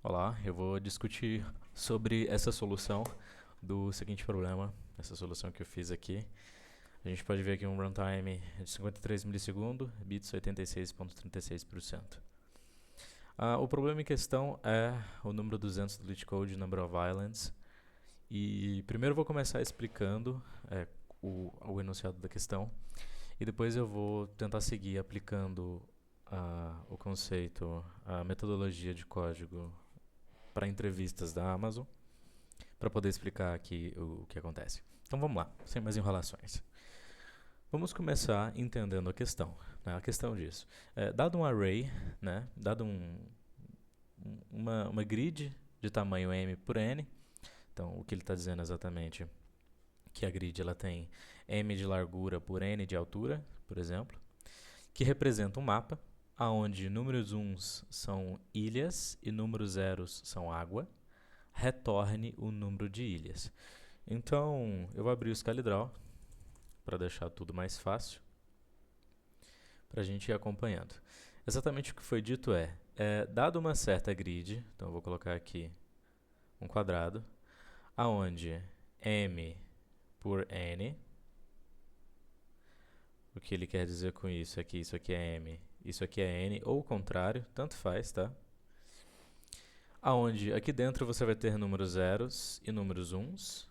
Olá, eu vou discutir sobre essa solução do seguinte problema, essa solução que eu fiz aqui. A gente pode ver aqui um runtime de 53 milissegundos, bits 86,36%. O problema em questão é o número 200 do LeetCode, Number of Islands. E primeiro eu vou começar explicando o enunciado da questão, e depois eu vou tentar seguir aplicando o conceito, a metodologia de código para entrevistas da Amazon, para poder explicar aqui o que acontece. Então vamos lá, sem mais enrolações. Vamos começar entendendo a questão. Né? A questão diz, dado um array, né, dado uma grid de tamanho m por n, então o que ele está dizendo exatamente que a grid ela tem m de largura por n de altura, por exemplo, que representa um mapa onde números 1 são ilhas e números zeros são água, retorne o número de ilhas. Então, eu vou abrir o ScaleDraw para deixar tudo mais fácil, para a gente ir acompanhando. Exatamente o que foi dito dado uma certa grid, então eu vou colocar aqui um quadrado, aonde m por n, o que ele quer dizer com isso aqui, isso aqui é m, isso aqui é n, ou o contrário, tanto faz, tá? Aonde aqui dentro você vai ter números zeros e números uns,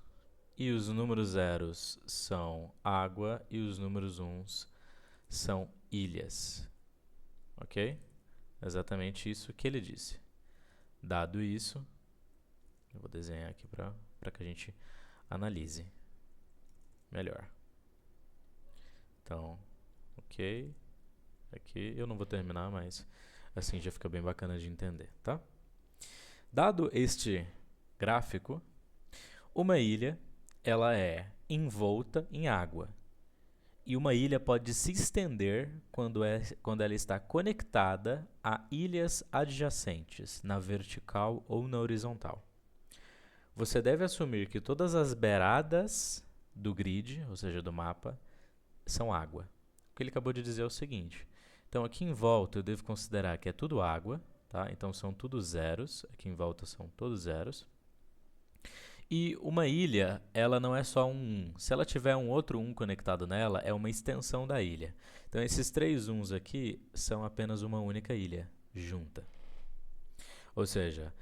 e os números zeros são água e os números uns são ilhas. Ok? Exatamente isso que ele disse. Dado isso, eu vou desenhar aqui para que a gente analise melhor. Então, ok. Aqui eu não vou terminar, mas assim já fica bem bacana de entender, tá? Dado este gráfico, uma ilha ela é envolta em água. E uma ilha pode se estender quando ela está conectada a ilhas adjacentes, na vertical ou na horizontal. Você deve assumir que todas as beiradas do grid, ou seja, do mapa, são água. O que ele acabou de dizer é o seguinte. Então, aqui em volta eu devo considerar que é tudo água, tá? Então, são tudo zeros. Aqui em volta são todos zeros. E uma ilha, ela não é só um 1. Se ela tiver um outro 1 conectado nela, é uma extensão da ilha. Então, esses três 1s aqui são apenas uma única ilha junta. Ou seja,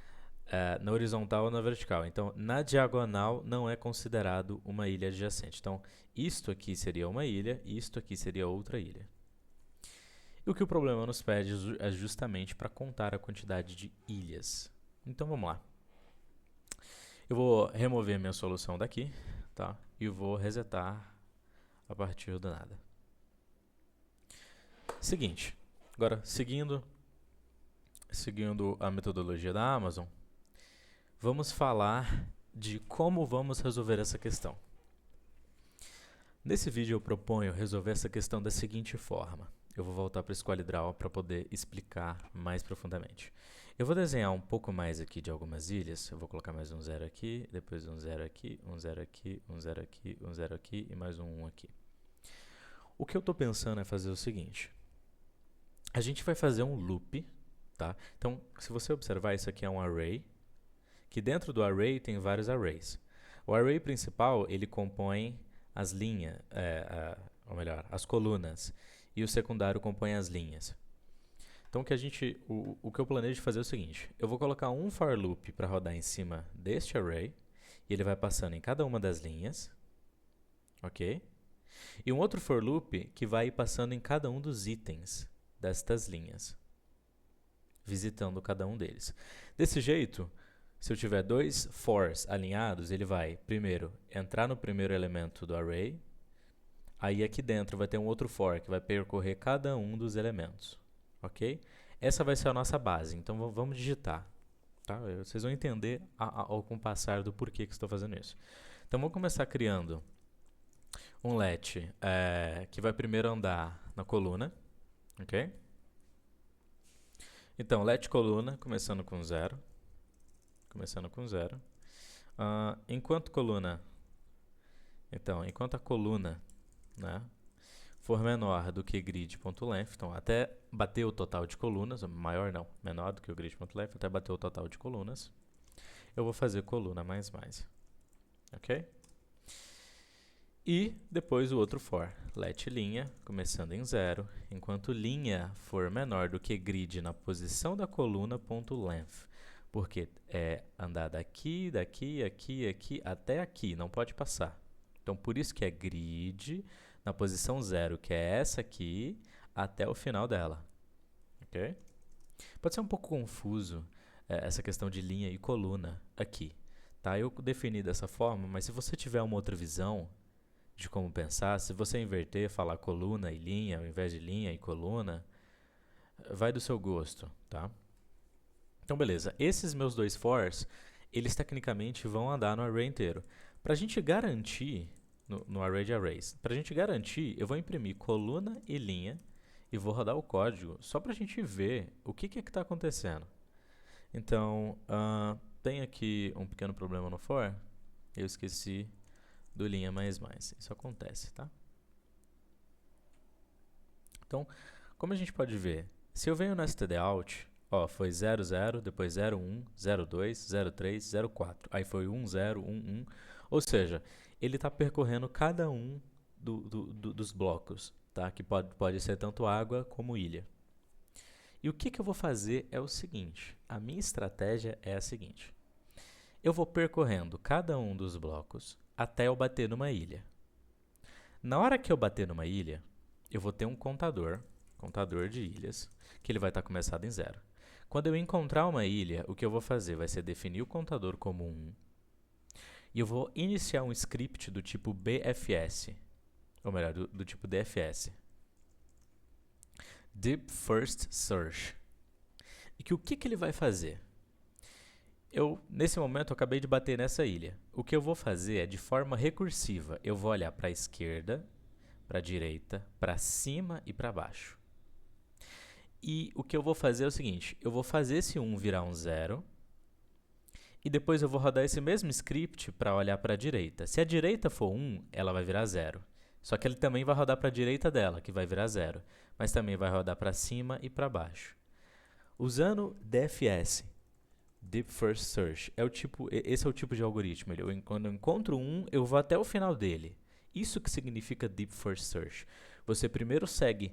na horizontal ou na vertical. Então, na diagonal não é considerado uma ilha adjacente. Então, isto aqui seria uma ilha e isto aqui seria outra ilha. E o que o problema nos pede é justamente para contar a quantidade de ilhas. Então, vamos lá. Eu vou remover minha solução daqui, tá? E vou resetar a partir do nada. Seguinte, agora seguindo a metodologia da Amazon, vamos falar de como vamos resolver essa questão. Nesse vídeo eu proponho resolver essa questão da seguinte forma. Eu vou voltar para o SqualeDraw para poder explicar mais profundamente. Eu vou desenhar um pouco mais aqui de algumas ilhas. Eu vou colocar mais um 0 aqui, depois um 0 aqui, um 0 aqui, um 0 aqui, um 0 aqui e mais um 1 aqui. O que eu estou pensando é fazer o seguinte. A gente vai fazer um loop, tá? Então, se você observar, isso aqui é um array, que dentro do array tem vários arrays. O array principal, ele compõe as linhas, ou melhor, as colunas, e o secundário compõe as linhas. Então, o que eu planejo fazer é o seguinte, eu vou colocar um for loop para rodar em cima deste array, e ele vai passando em cada uma das linhas, ok? E um outro for loop que vai passando em cada um dos itens destas linhas, visitando cada um deles. Desse jeito, se eu tiver dois fors alinhados, ele vai, primeiro, entrar no primeiro elemento do array, aí aqui dentro vai ter um outro for que vai percorrer cada um dos elementos, ok? Essa vai ser a nossa base, então vamos digitar, tá? Vocês vão entender com o passar do porquê que estou fazendo isso. Então, vamos começar criando um let que vai primeiro andar na coluna, ok? Então, let coluna, começando com 0. Enquanto a coluna, né, for menor do que grid.length, então até bater o total de colunas, maior não, menor do que o grid.length, até bater o total de colunas, eu vou fazer coluna mais mais, ok? E depois o outro for, let linha, começando em 0, enquanto linha for menor do que grid na posição da coluna, ponto length, porque é andar daqui, daqui, aqui, aqui, até aqui, não pode passar. Então, por isso que é grid na posição 0, que é essa aqui, até o final dela, ok? Pode ser um pouco confuso essa questão de linha e coluna aqui, tá? Eu defini dessa forma, mas se você tiver uma outra visão de como pensar, se você inverter, falar coluna e linha, ao invés de linha e coluna, vai do seu gosto, tá? Então, beleza. Esses meus dois fors, eles tecnicamente vão andar no array inteiro. Para a gente garantir, no array de arrays, para a gente garantir, eu vou imprimir coluna e linha e vou rodar o código só para a gente ver o que que está acontecendo. Então, tem aqui um pequeno problema no for. Eu esqueci do linha mais mais. Isso acontece, tá? Então, como a gente pode ver, se eu venho no stdout, ó, foi 0, 0, depois 0, 1, 0, 2, 0, 3, 0, 4. Aí foi 1, 0, 1, 1. Ou seja, ele está percorrendo cada um dos blocos, tá? Que pode ser tanto água como ilha. E o que eu vou fazer é o seguinte, a minha estratégia é a seguinte. Eu vou percorrendo cada um dos blocos até eu bater numa ilha. Na hora que eu bater numa ilha, eu vou ter um contador de ilhas, que ele vai estar começado em 0. Quando eu encontrar uma ilha, o que eu vou fazer vai ser definir o contador como 1, e eu vou iniciar um script do tipo BFS, ou melhor, do tipo DFS. Deep First Search. E que o que ele vai fazer? Nesse momento, eu acabei de bater nessa ilha. O que eu vou fazer é de forma recursiva. Eu vou olhar para a esquerda, para a direita, para cima e para baixo. E o que eu vou fazer é o seguinte, eu vou fazer esse 1 virar um 0, e depois eu vou rodar esse mesmo script para olhar para a direita. Se a direita for 1, ela vai virar 0. Só que ele também vai rodar para a direita dela, que vai virar 0. Mas também vai rodar para cima e para baixo. Usando DFS, Deep First Search, esse é o tipo de algoritmo. Quando eu encontro um, eu vou até o final dele. Isso que significa Deep First Search. Você primeiro segue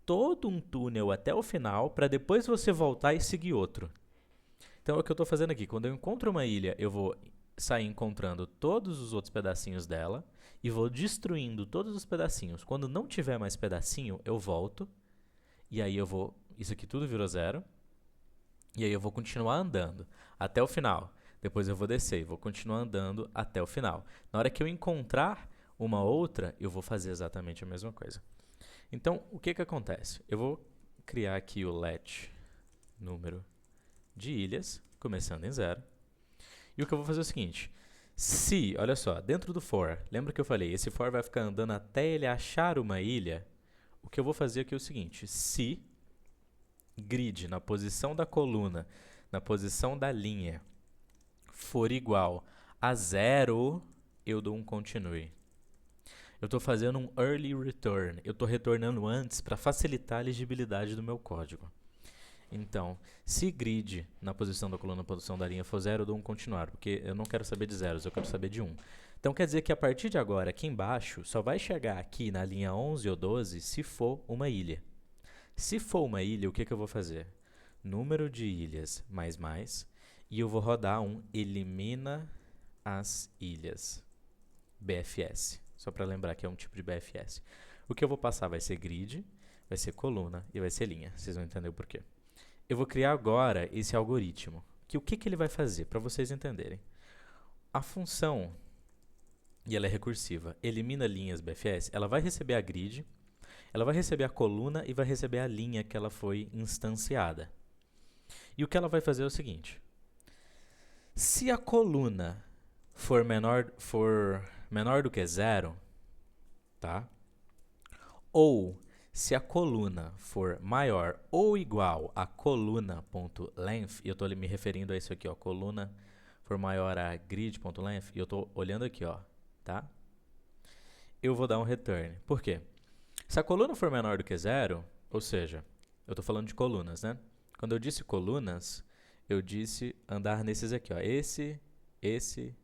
todo um túnel até o final, para depois você voltar e seguir outro. Então, é o que eu estou fazendo aqui. Quando eu encontro uma ilha, eu vou sair encontrando todos os outros pedacinhos dela e vou destruindo todos os pedacinhos. Quando não tiver mais pedacinho, eu volto. E aí eu vou... Isso aqui tudo virou 0. E aí eu vou continuar andando até o final. Depois eu vou descer e vou continuar andando até o final. Na hora que eu encontrar uma outra, eu vou fazer exatamente a mesma coisa. Então, o que acontece? Eu vou criar aqui o let número de ilhas, começando em 0. E o que eu vou fazer é o seguinte. Se, olha só, dentro do for, lembra que eu falei, esse for vai ficar andando até ele achar uma ilha? O que eu vou fazer aqui é o seguinte. Se grid na posição da coluna, na posição da linha, for igual a 0, eu dou um continue. Eu estou fazendo um early return. Eu estou retornando antes para facilitar a legibilidade do meu código. Então, se grid na posição da coluna, na posição da linha for 0, eu dou um continuar, porque eu não quero saber de zeros, eu quero saber de 1. Então, quer dizer que a partir de agora, aqui embaixo, só vai chegar aqui na linha 11 ou 12 se for uma ilha. Se for uma ilha, o que eu vou fazer? Número de ilhas mais, e eu vou rodar um elimina as ilhas. BFS. Só para lembrar que é um tipo de BFS. O que eu vou passar vai ser grid, vai ser coluna e vai ser linha. Vocês vão entender o porquê. Eu vou criar agora esse algoritmo. O que ele vai fazer? Para vocês entenderem. A função, e ela é recursiva, elimina linhas BFS, ela vai receber a grid, ela vai receber a coluna e vai receber a linha que ela foi instanciada. E o que ela vai fazer é o seguinte. Se a coluna for menor do que 0, tá? Ou se a coluna for maior ou igual a coluna.length, e eu estou me referindo a isso aqui, ó, coluna for maior a grid.length, e eu estou olhando aqui, ó, tá? Eu vou dar um return. Por quê? Se a coluna for menor do que zero, ou seja, eu estou falando de colunas, né? Quando eu disse colunas, eu disse andar nesses aqui, ó. Esse, esse.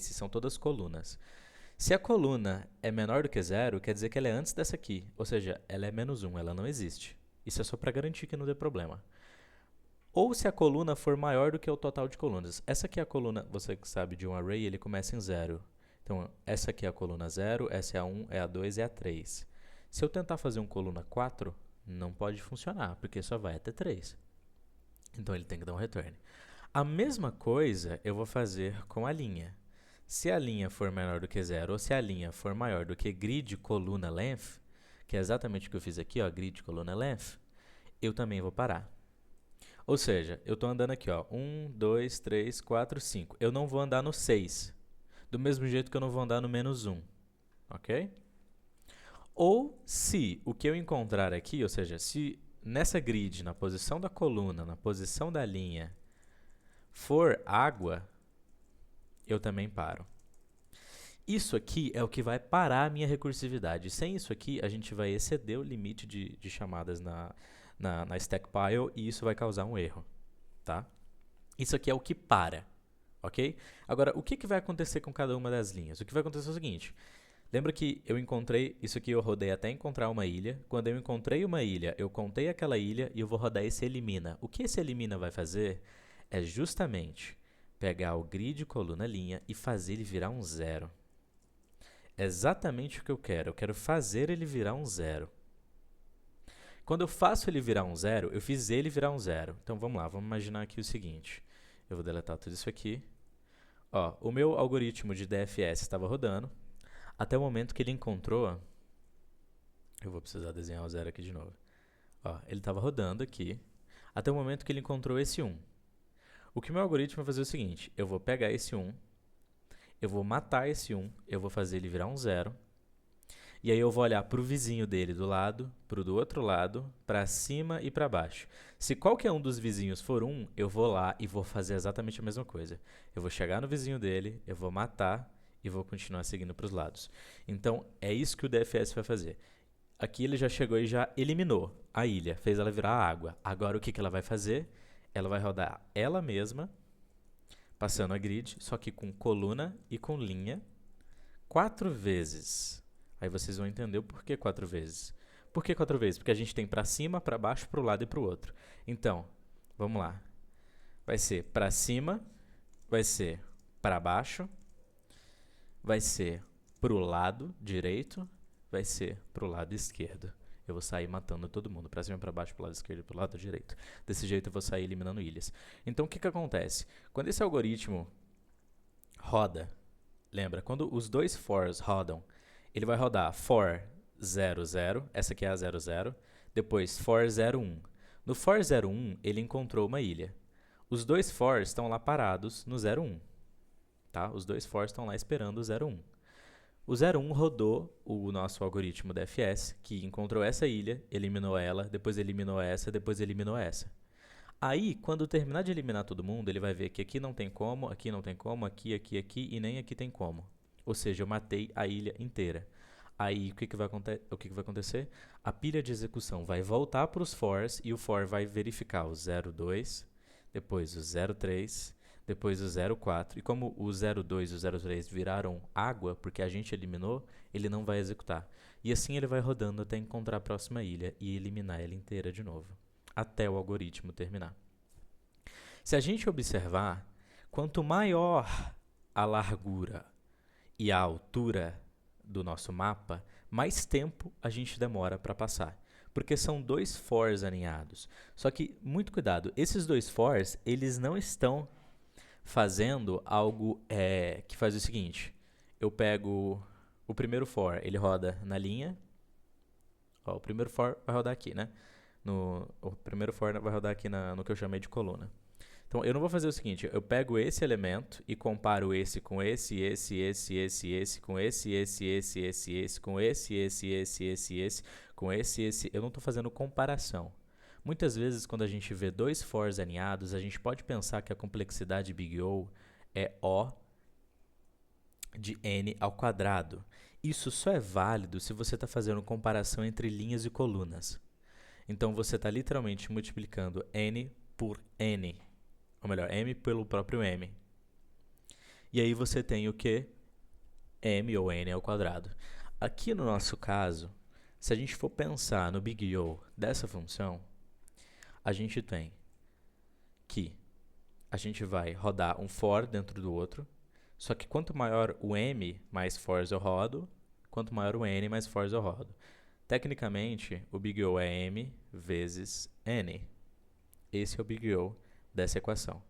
São todas colunas. Se a coluna é menor do que zero, quer dizer que ela é antes dessa aqui. Ou seja, ela é menos 1, ela não existe. Isso é só para garantir que não dê problema. Ou se a coluna for maior do que o total de colunas. Essa aqui é a coluna, você que sabe de um array, ele começa em 0. Então, essa aqui é a coluna 0, essa é a 1, é a 2 e é a 3. Se eu tentar fazer um coluna 4, não pode funcionar, porque só vai até 3. Então, ele tem que dar um return. A mesma coisa eu vou fazer com a linha. Se a linha for menor do que 0 ou se a linha for maior do que grid coluna length, que é exatamente o que eu fiz aqui, ó, grid coluna length, eu também vou parar. Ou seja, eu estou andando aqui, ó, 1, 2, 3, 4, 5. Eu não vou andar no 6, do mesmo jeito que eu não vou andar no menos 1, ok? Ou se o que eu encontrar aqui, ou seja, se nessa grid, na posição da coluna, na posição da linha, for água, eu também paro. Isso aqui é o que vai parar a minha recursividade. Sem isso aqui, a gente vai exceder o limite de chamadas na stack pile e isso vai causar um erro, tá? Isso aqui é o que para, ok? Agora, o que vai acontecer com cada uma das linhas? O que vai acontecer é o seguinte. Lembra que eu encontrei, isso aqui eu rodei até encontrar uma ilha. Quando eu encontrei uma ilha, eu contei aquela ilha e eu vou rodar esse elimina. O que esse elimina vai fazer é justamente pegar o grid coluna linha e fazer ele virar um 0. É exatamente o que eu quero. Eu quero fazer ele virar um 0. Quando eu faço ele virar um 0, eu fiz ele virar um 0. Então vamos lá, vamos imaginar aqui o seguinte. Eu vou deletar tudo isso aqui. Ó, o meu algoritmo de DFS estava rodando até o momento que ele encontrou... Eu vou precisar desenhar o 0 aqui de novo. Ó, ele estava rodando aqui até o momento que ele encontrou esse 1. O que o meu algoritmo vai fazer é o seguinte. Eu vou pegar esse 1, eu vou matar esse 1, eu vou fazer ele virar um 0. E aí eu vou olhar para o vizinho dele do lado, para o do outro lado, para cima e para baixo. Se qualquer um dos vizinhos for 1, eu vou lá e vou fazer exatamente a mesma coisa. Eu vou chegar no vizinho dele, eu vou matar e vou continuar seguindo para os lados. Então, é isso que o DFS vai fazer. Aqui ele já chegou e já eliminou a ilha, fez ela virar água. Agora o que ela vai fazer? Ela vai rodar ela mesma, passando a grid, só que com coluna e com linha, 4 vezes. Aí vocês vão entender o porquê 4 vezes. Por que 4 vezes? Porque a gente tem para cima, para baixo, para o lado e para o outro. Então, vamos lá. Vai ser para cima, vai ser para baixo, vai ser para o lado direito, vai ser para o lado esquerdo. Eu vou sair matando todo mundo, para cima, para baixo, para o lado esquerdo e para o lado direito. Desse jeito eu vou sair eliminando ilhas. Então, o que acontece? Quando esse algoritmo roda, lembra, quando os dois fors rodam, ele vai rodar for 0, 0, essa aqui é a 0, 0, depois for 0, 1. No for 0, 1, ele encontrou uma ilha. Os dois fors estão lá parados no 0, 1. Tá? Os dois fors estão lá esperando o 0, 1. O 0, 1 rodou o nosso algoritmo DFS, que encontrou essa ilha, eliminou ela, depois eliminou essa, depois eliminou essa. Aí, quando terminar de eliminar todo mundo, ele vai ver que aqui não tem como, aqui não tem como, aqui e nem aqui tem como. Ou seja, eu matei a ilha inteira. Aí, o que vai acontecer? A pilha de execução vai voltar para os fors e o for vai verificar o 02, depois o 03, depois o 04. E como o 02 e o 03 viraram água, porque a gente eliminou, ele não vai executar. E assim ele vai rodando até encontrar a próxima ilha e eliminar ela inteira de novo, até o algoritmo terminar. Se a gente observar, quanto maior a largura e a altura do nosso mapa, mais tempo a gente demora para passar. Porque são dois fors alinhados. Só que, muito cuidado, esses dois fors, eles não estão fazendo algo que faz o seguinte. Eu pego o primeiro for, ele roda na linha. Ó, o primeiro for vai rodar aqui, né? O primeiro for vai rodar aqui no que eu chamei de coluna. Então, eu não vou fazer o seguinte, eu pego esse elemento e comparo esse com esse, com esse, com esse, com esse. Eu não estou fazendo comparação. Muitas vezes, quando a gente vê dois fors alinhados, a gente pode pensar que a complexidade Big O é O de N ao quadrado. Isso só é válido se você está fazendo comparação entre linhas e colunas. Então, você está literalmente multiplicando n por n, ou melhor, m pelo próprio m. E aí você tem o que? M ou n ao quadrado. Aqui no nosso caso, se a gente for pensar no Big O dessa função, a gente tem que a gente vai rodar um for dentro do outro, só que quanto maior o m, mais fors eu rodo, quanto maior o n, mais fors eu rodo. Tecnicamente, o Big O é m vezes n. Esse é o Big O dessa equação.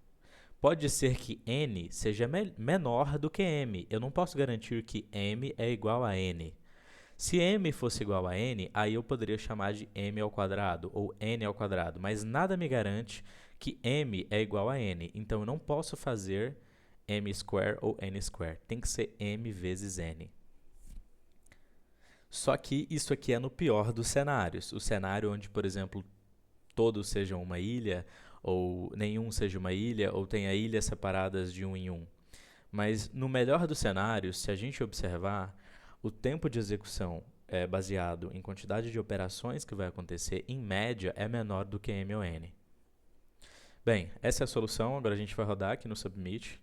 Pode ser que n seja menor do que m. Eu não posso garantir que m é igual a n. Se m fosse igual a n, aí eu poderia chamar de m ao quadrado ou n ao quadrado, mas nada me garante que m é igual a n. Então, eu não posso fazer m square ou n square. Tem que ser m vezes n. Só que isso aqui é no pior dos cenários. O cenário onde, por exemplo, todos sejam uma ilha, ou nenhum seja uma ilha, ou tenha ilhas separadas de um em um. Mas no melhor dos cenários, se a gente observar, o tempo de execução baseado em quantidade de operações que vai acontecer, em média, é menor do que m ou n. Bem, essa é a solução. Agora a gente vai rodar aqui no submit.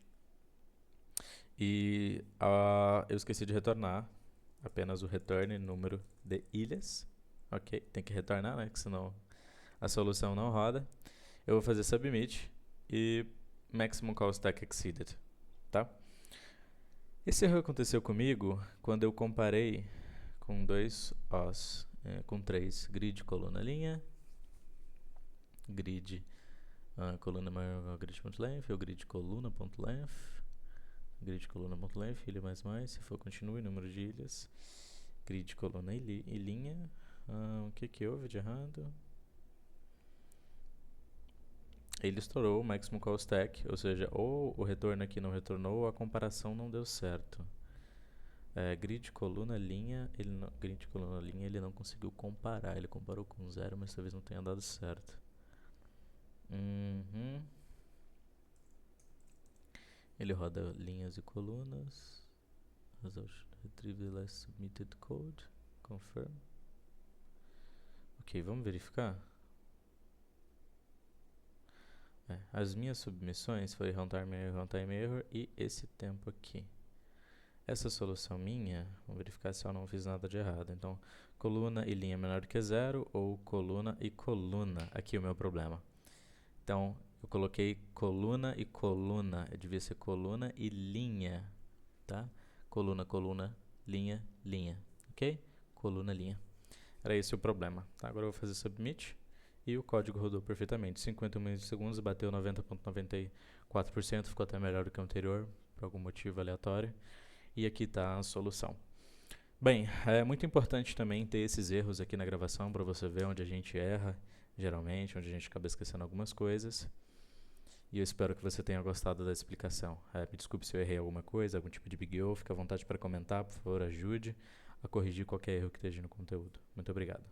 E eu esqueci de retornar apenas o return número de ilhas. Ok, tem que retornar, né? Porque senão a solução não roda. Eu vou fazer submit e maximum call stack exceeded, tá? Esse erro aconteceu comigo quando eu comparei com com três, grid, coluna, linha, grid, coluna maior, grid.length, ou grid, coluna.length, grid, coluna.length, ilha mais, se for continue, número de ilhas, grid, coluna e linha. O que houve de errado? Ele estourou o maximum call stack, ou seja, ou o retorno aqui não retornou ou a comparação não deu certo. Grid, coluna, linha, grid, coluna, linha, ele não conseguiu comparar. Ele comparou com 0, mas talvez não tenha dado certo. Ele roda linhas e colunas. Retrieve the last submitted code. Confirm. Ok, vamos verificar. As minhas submissões foi runtime error e esse tempo aqui. Essa solução minha, vamos verificar se eu não fiz nada de errado. Então, coluna e linha menor do que 0 ou coluna e coluna. Aqui é o meu problema. Então, eu coloquei coluna e coluna. Devia ser coluna e linha, tá? Coluna, coluna, linha, linha. Ok? Coluna, linha. Era esse o problema. Tá? Agora eu vou fazer submit. E o código rodou perfeitamente. 51 milissegundos, bateu 90,94%, ficou até melhor do que o anterior, por algum motivo aleatório. E aqui está a solução. Bem, é muito importante também ter esses erros aqui na gravação para você ver onde a gente erra, geralmente, onde a gente acaba esquecendo algumas coisas. E eu espero que você tenha gostado da explicação. Me desculpe se eu errei alguma coisa, algum tipo de Big O, fique à vontade para comentar, por favor, ajude a corrigir qualquer erro que esteja no conteúdo. Muito obrigado.